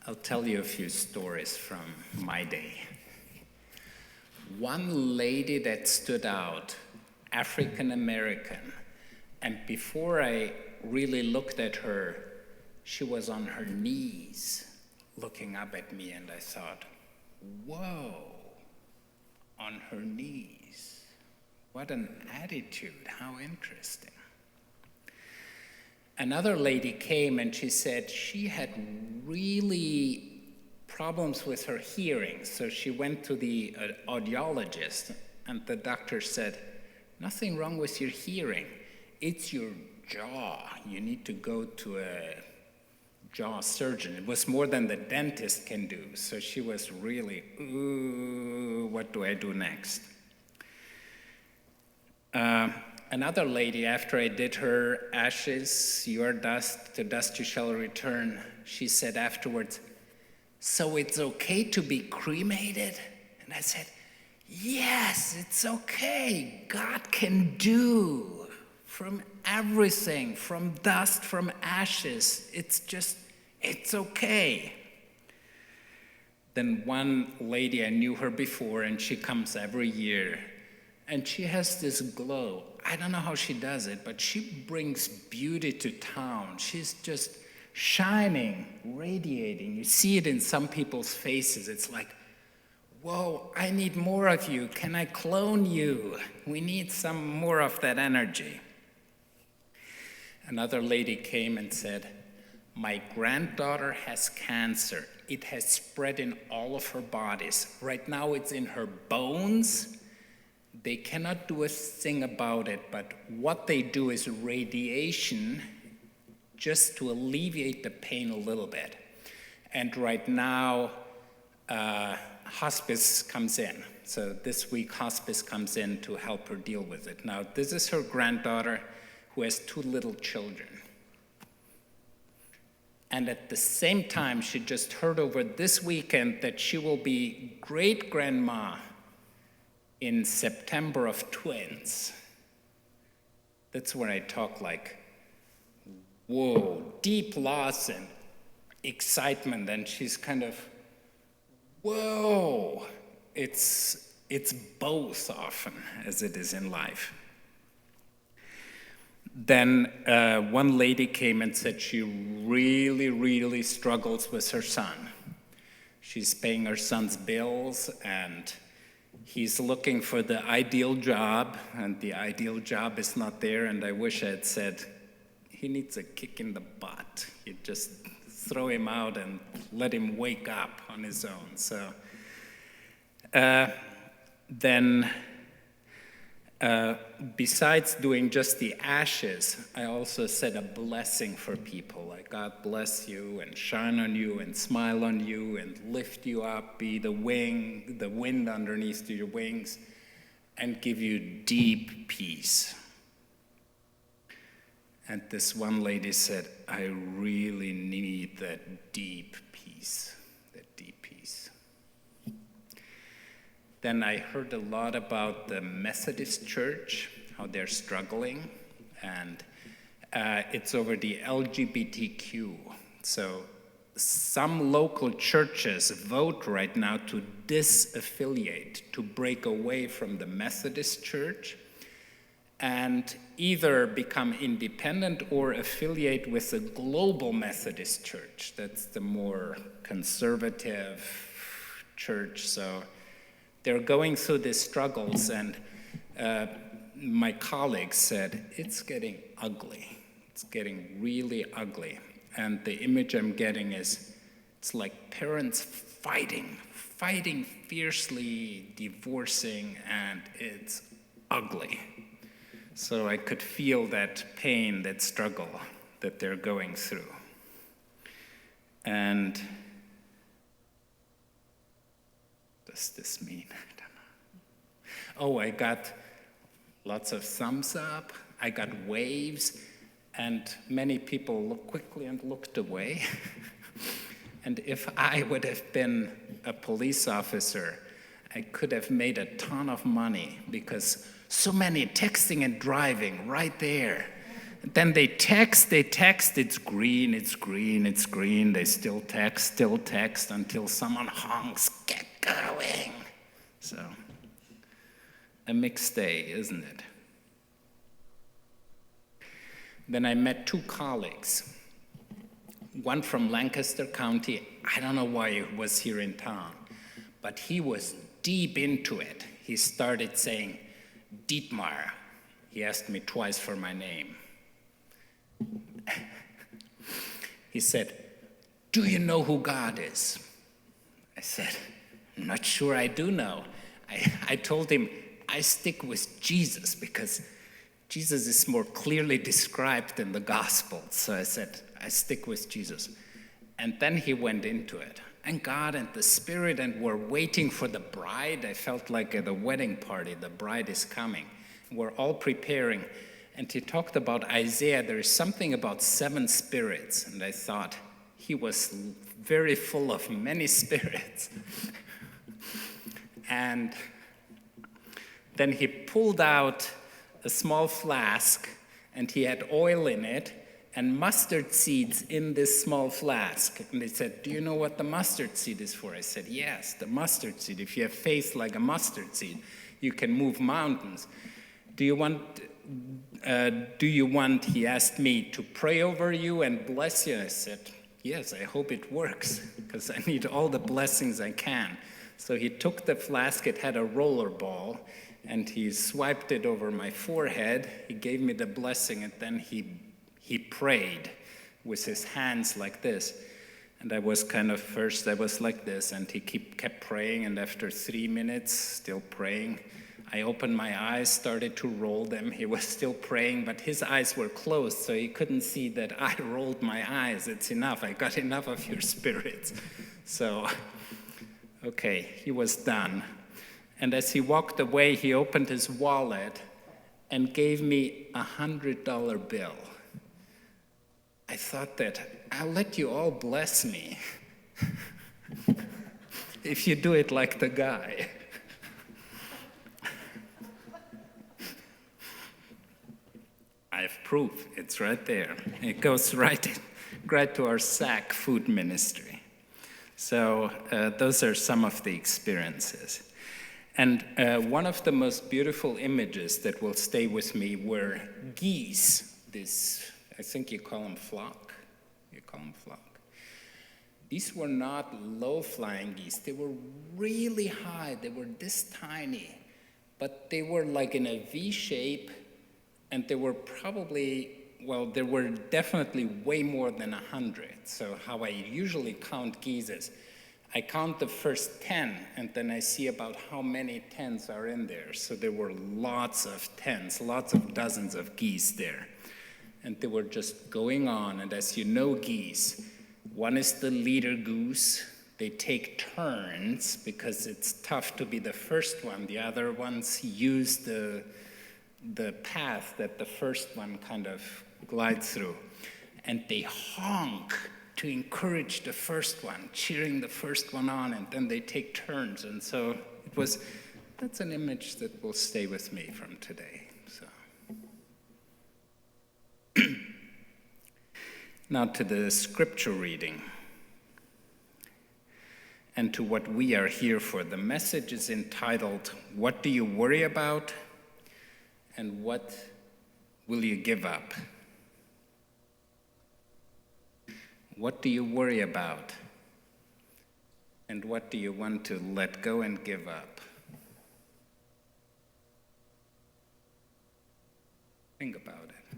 I'll tell you a few stories from my day. One lady that stood out, African American, and before I really looked at her, she was on her knees looking up at me, and I thought, whoa, on her knees. What an attitude, how interesting. Another lady came and she said she had really problems with her hearing, so she went to the audiologist, and the doctor said, nothing wrong with your hearing, it's your jaw. You need to go to a jaw surgeon. It was more than the dentist can do, so she was really, ooh, what do I do next? Another lady, after I did her ashes, your dust, to dust you shall return, she said afterwards, so it's okay to be cremated? And I said, yes, it's okay. God can do from everything, from dust, from ashes. It's okay. Then one lady, I knew her before, and she comes every year, and she has this glow. I don't know how she does it, but she brings beauty to town. She's just shining, radiating. You see it in some people's faces. It's like, whoa, I need more of you. Can I clone you? We need some more of that energy. Another lady came and said, my granddaughter has cancer. It has spread in all of her bodies. Right now it's in her bones. They cannot do a thing about it, but what they do is radiation just to alleviate the pain a little bit. And right now, hospice comes in. So this week, hospice comes in to help her deal with it. Now, this is her granddaughter who has 2 little children. And at the same time, she just heard over this weekend that she will be great-grandma in September of twins. That's when I talk like, whoa, deep loss and excitement, and she's kind of, whoa. It's both often, as it is in life. Then one lady came and said she really, really struggles with her son. She's paying her son's bills, and he's looking for the ideal job, and the ideal job is not there, and I wish I had said, he needs a kick in the butt. You just throw him out and let him wake up on his own. So then besides doing just the ashes, I also said a blessing for people, like God bless you and shine on you and smile on you and lift you up, be the wind underneath your wings, and give you deep peace. And this one lady said, I really need that deep peace, that deep peace. Then I heard a lot about the Methodist Church, how they're struggling, and it's over the LGBTQ. So some local churches vote right now to disaffiliate, to break away from the Methodist Church, and either become independent or affiliate with the Global Methodist Church. That's the more conservative church. So they're going through these struggles, and my colleagues said, it's getting ugly. It's getting really ugly. And the image I'm getting is, it's like parents fighting fiercely, divorcing, and it's ugly. So I could feel that pain, that struggle that they're going through. And what does this mean? I don't know. Oh, I got lots of thumbs up. I got waves. And many people looked quickly and looked away. And if I would have been a police officer, I could have made a ton of money, because so many texting and driving right there. Then they text, it's green, it's green, it's green. They still text until someone honks, get going. So, a mixed day, isn't it? Then I met two colleagues. One from Lancaster County. I don't know why he was here in town, but he was deep into it. He started saying, Dietmar. He asked me twice for my name. He said, do you know who God is? I said, I'm not sure I do know. I told him, I stick with Jesus because Jesus is more clearly described in the Gospels. So I said, I stick with Jesus. And then he went into it. And God and the Spirit, and we're waiting for the bride. I felt like at a wedding party, the bride is coming. We're all preparing. And he talked about Isaiah. There is something about 7 spirits. And I thought he was very full of many spirits. And then he pulled out a small flask, and he had oil in it and mustard seeds in this small flask. And they said, do you know what the mustard seed is for? I said, yes, the mustard seed. If you have faith like a mustard seed, you can move mountains. Do you want, he asked me, to pray over you and bless you? I said, yes, I hope it works, because I need all the blessings I can. So he took the flask, it had a roller ball, and he swiped it over my forehead. He gave me the blessing, and then he prayed with his hands like this. And I was first I was like this, and he kept praying, and after 3 minutes, still praying, I opened my eyes, started to roll them. He was still praying, but his eyes were closed, so he couldn't see that I rolled my eyes. It's enough. I got enough of your spirits. So, okay, he was done. And as he walked away, he opened his wallet and gave me a $100 bill. I thought that I'll let you all bless me if you do it like the guy. I have proof. It's right there. It goes right to our SAC food ministry. So those are some of the experiences. And one of the most beautiful images that will stay with me were geese. I think you call them flock. You call them flock. These were not low-flying geese. They were really high. They were this tiny, but they were like in a V shape, and they were there were definitely way more than 100. So how I usually count geese is, I count the first 10, and then I see about how many 10s are in there. So there were lots of 10s, lots of dozens of geese there. And they were just going on, and as you know geese, one is the leader goose. They take turns because it's tough to be the first one. The other ones use the path that the first one kind of glides through. And they honk to encourage the first one, cheering the first one on, and then they take turns. And so that's an image that will stay with me from today. So. Now to the scripture reading and to what we are here for. The message is entitled, What Do You Worry About? And What Will You Give Up? What do you worry about? And what do you want to let go and give up? Think about it.